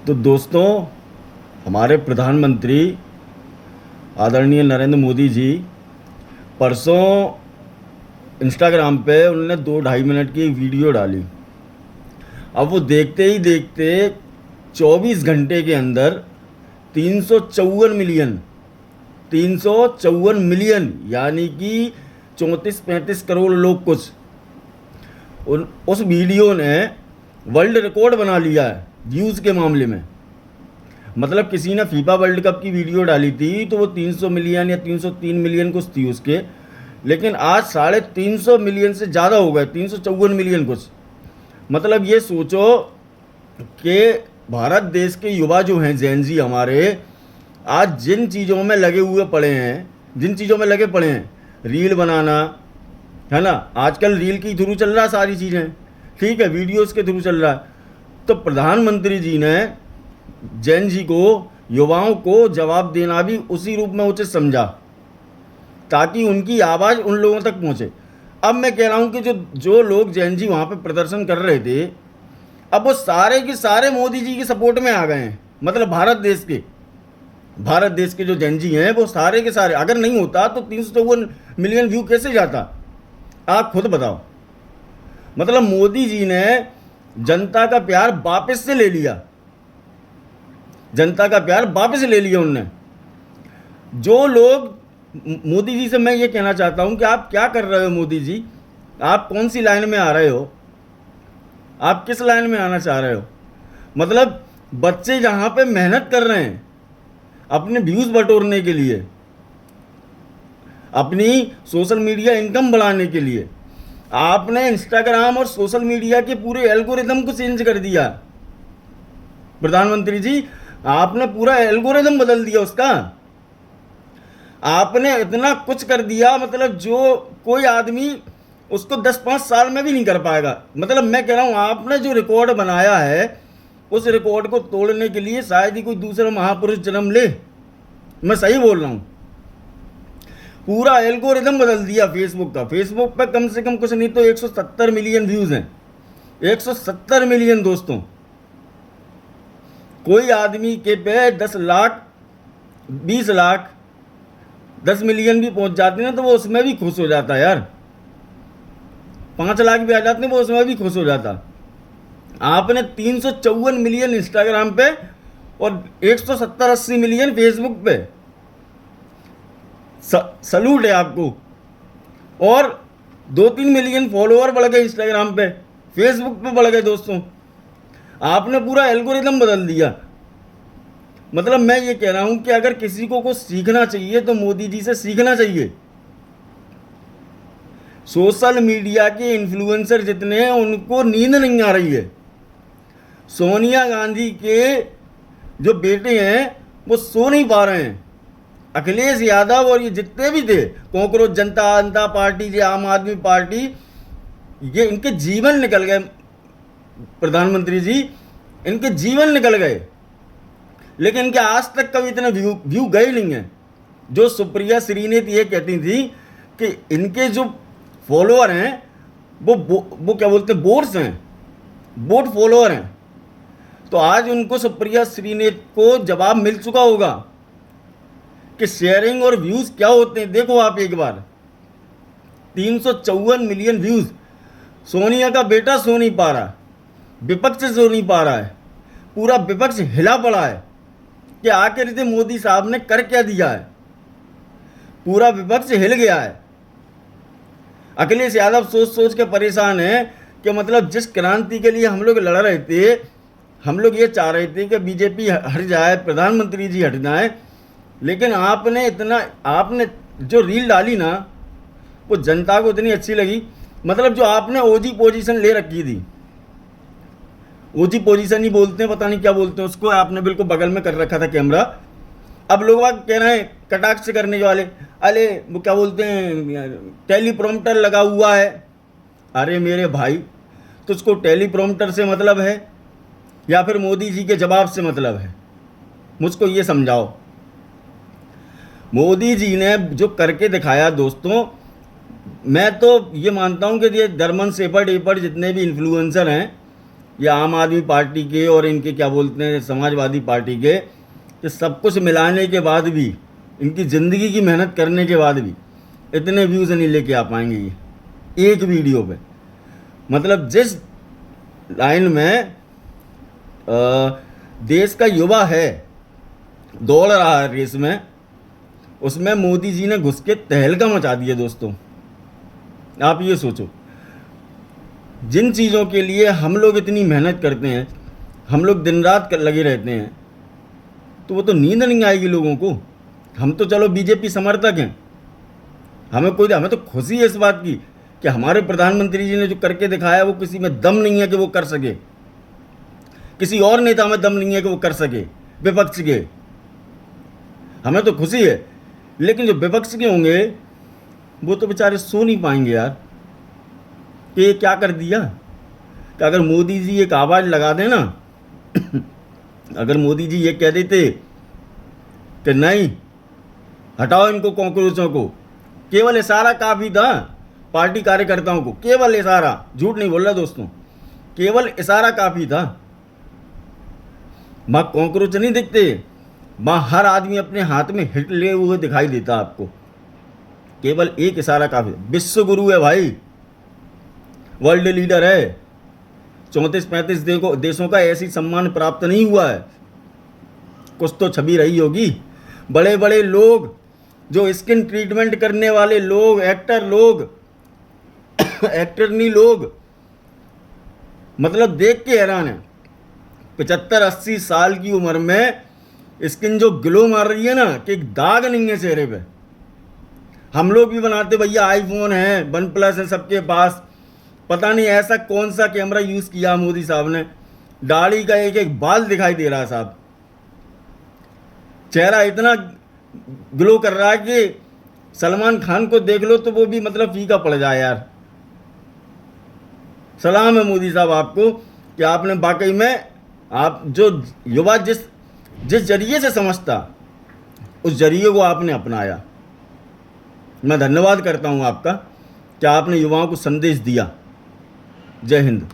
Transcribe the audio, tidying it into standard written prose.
तो दोस्तों, हमारे प्रधानमंत्री आदरणीय नरेंद्र मोदी जी परसों इंस्टाग्राम पे उन्होंने 2-2.5 मिनट की एक वीडियो डाली। अब वो देखते ही देखते 24 घंटे के अंदर 354 मिलियन 354 मिलियन यानी कि 34-35 करोड़ लोग कुछ उस वीडियो ने वर्ल्ड रिकॉर्ड बना लिया है व्यूज़ के मामले में। मतलब किसी ने फीफा वर्ल्ड कप की वीडियो डाली थी तो वो 300 मिलियन या 303 मिलियन कुछ थी उसके, लेकिन आज 350 मिलियन से ज़्यादा हो गए, 354 मिलियन कुछ। मतलब ये सोचो कि भारत देश के युवा जो हैं, जेन जी हमारे, आज जिन चीज़ों में लगे हुए पड़े हैं, जिन चीज़ों में लगे पड़े हैं, रील बनाना है ना, आजकल रील के थ्रू चल रहा है सारी चीज़ें, ठीक है, वीडियोस के थ्रू चल रहा है। तो प्रधानमंत्री जी ने जैन जी को, युवाओं को जवाब देना भी उसी रूप में उचित समझा ताकि उनकी आवाज़ उन लोगों तक पहुंचे। अब मैं कह रहा हूं कि जो लोग जैन जी वहां पे प्रदर्शन कर रहे थे, अब वो सारे के सारे मोदी जी के सपोर्ट में आ गए हैं। मतलब भारत देश के जो जैन जी हैं वो सारे के सारे, अगर नहीं होता तो 354 मिलियन व्यू कैसे जाता, आप खुद बताओ। मतलब मोदी जी ने जनता का प्यार वापस से ले लिया, जनता का प्यार वापस ले लिया उनने। जो लोग मोदी जी से मैं ये कहना चाहता हूं कि आप क्या कर रहे हो मोदी जी, आप कौन सी लाइन में आ रहे हो, आप किस लाइन में आना चाह रहे हो। मतलब बच्चे जहां पे मेहनत कर रहे हैं अपने व्यूज़ बटोरने के लिए, अपनी सोशल मीडिया इनकम बढ़ाने के लिए, आपने इंस्टाग्राम और सोशल मीडिया के पूरे एल्गोरिदम को चेंज कर दिया। प्रधानमंत्री जी, आपने पूरा एल्गोरिदम बदल दिया उसका, आपने इतना कुछ कर दिया, मतलब जो कोई आदमी उसको 10-5 साल में भी नहीं कर पाएगा। मतलब मैं कह रहा हूं आपने जो रिकॉर्ड बनाया है उस रिकॉर्ड को तोड़ने के लिए शायद ही कोई दूसरा महापुरुष जन्म ले। मैं सही बोल रहा हूं, पूरा एल्गोरिदम बदल दिया फेसबुक का। फेसबुक पर कम से कम कुछ नहीं तो 170 मिलियन व्यूज हैं, 170 मिलियन दोस्तों। कोई आदमी के पे 10 लाख 20 लाख 10 मिलियन भी पहुंच जाते हैं तो वो उसमें भी खुश हो जाता है यार, 5 लाख भी आ जाते हैं वो उसमें भी खुश हो जाता। आपने 354 मिलियन इंस्टाग्राम पे और 170-80 मिलियन फेसबुक पे, सलूट है आपको। और 2-3 मिलियन फॉलोअर बढ़ गए इंस्टाग्राम पे, फेसबुक पे बढ़ गए दोस्तों। आपने पूरा एल्गोरिदम बदल दिया। मतलब मैं ये कह रहा हूं कि अगर किसी को कुछ सीखना चाहिए तो मोदी जी से सीखना चाहिए। सोशल मीडिया के इन्फ्लुएंसर जितने हैं उनको नींद नहीं आ रही है। सोनिया गांधी के जो बेटे हैं वो सो नहीं पा रहे हैं। अखिलेश यादव और ये जितने भी थे, कॉकरोच जनता पार्टी, ये आम आदमी पार्टी, ये इनके जीवन निकल गए। प्रधानमंत्री जी, इनके जीवन निकल गए, लेकिन इनके आज तक कभी इतने व्यू गए नहीं हैं। जो सुप्रिया श्रीनेत ये कहती थी कि इनके जो फॉलोअर हैं वो क्या बोलते हैं, बोट्स हैं, बोट फॉलोअर हैं। तो आज उनको सुप्रिया श्रीनेत को जवाब मिल चुका होगा कि शेयरिंग और व्यूज क्या होते हैं। देखो आप एक बार, 354 मिलियन व्यूज। सोनिया का बेटा सो नहीं पा रहा, विपक्ष सो नहीं पा रहा है, पूरा विपक्ष हिला पड़ा है कि आखिर इसे मोदी साहब ने कर क्या दिया है। पूरा विपक्ष हिल गया है। अखिलेश यादव सोच सोच के परेशान है कि मतलब जिस क्रांति के लिए हम लोग लड़ रहे थे, हम लोग ये चाह रहे थे कि बीजेपी हट जाए, प्रधानमंत्री जी हट जाए, लेकिन आपने जो रील डाली ना वो जनता को इतनी अच्छी लगी। मतलब जो आपने ओजी पोजीशन ले रखी थी, ओजी पोजीशन ही बोलते हैं, पता नहीं क्या बोलते हैं उसको, आपने बिल्कुल बगल में कर रखा था कैमरा। अब लोग कह रहे हैं कटाक्ष करने वाले, अरे वो क्या बोलते हैं, टेलीप्रॉम्प्टर लगा हुआ है। अरे मेरे भाई, तुझको टेलीप्रॉम्प्टर से मतलब है या फिर मोदी जी के जवाब से मतलब है, मुझको ये समझाओ। मोदी जी ने जो करके दिखाया दोस्तों, मैं तो ये मानता हूँ कि ये दरमन सेपट एपट जितने भी इन्फ्लुएंसर हैं या आम आदमी पार्टी के और इनके क्या बोलते हैं समाजवादी पार्टी के, कि सब कुछ मिलाने के बाद भी, इनकी ज़िंदगी की मेहनत करने के बाद भी इतने व्यूज़ नहीं लेके आ पाएंगे ये एक वीडियो पे। मतलब जिस लाइन में देश का युवा है, दौड़ रहा है रेस में, उसमें मोदी जी ने घुस के तहलका मचा दिया। दोस्तों आप ये सोचो, जिन चीज़ों के लिए हम लोग इतनी मेहनत करते हैं, हम लोग दिन रात लगे रहते हैं, तो वो तो नींद नहीं आएगी लोगों को। हम तो चलो बीजेपी समर्थक हैं, हमें तो खुशी है इस बात की कि हमारे प्रधानमंत्री जी ने जो करके दिखाया वो किसी में दम नहीं है कि वो कर सके, किसी और नेता में दम नहीं है कि वो कर सके विपक्ष के। हमें तो खुशी है, लेकिन जो विपक्ष के होंगे वो तो बेचारे सो नहीं पाएंगे यार कि ये क्या कर दिया। कि अगर मोदी जी एक आवाज़ लगा दें ना अगर मोदी जी ये कह देते कि नहीं हटाओ इनको कॉकरोचों को, केवल इशारा काफ़ी था पार्टी कार्यकर्ताओं को, केवल इशारा, झूठ नहीं बोल रहा दोस्तों, केवल इशारा काफ़ी था। वहाँ कॉकरोच नहीं दिखते, वहाँ हर आदमी अपने हाथ में हिट लिए हुए दिखाई देता आपको। केवल एक इशारा काफ़ी। विश्व गुरु है भाई, वर्ल्ड लीडर है, 34-35 देशों का ऐसी सम्मान प्राप्त नहीं हुआ है। कुछ तो छवि रही होगी। बड़े बड़े लोग, जो स्किन ट्रीटमेंट करने वाले लोग, एक्टर लोग एक्टरनी लोग, मतलब देख के हैरान है। 75-80 साल की उम्र में स्किन जो ग्लो मार रही है ना, कि एक दाग नहीं है चेहरे पे। हम लोग भी बनाते भैया, आईफोन है, वन प्लस है सबके पास, पता नहीं ऐसा कौन सा कैमरा यूज़ किया मोदी साहब ने, दाढ़ी का एक एक बाल दिखाई दे रहा है साहब, चेहरा इतना ग्लो कर रहा है कि सलमान खान को देख लो तो वो भी मतलब फीका पड़ जाए यार। सलाम है मोदी साहब आपको कि आपने वाकई में, आप जो युवा जिस जरिए से समझता, उस जरिए को आपने अपनाया। मैं धन्यवाद करता हूं आपका कि आपने युवाओं को संदेश दिया। जय हिंद।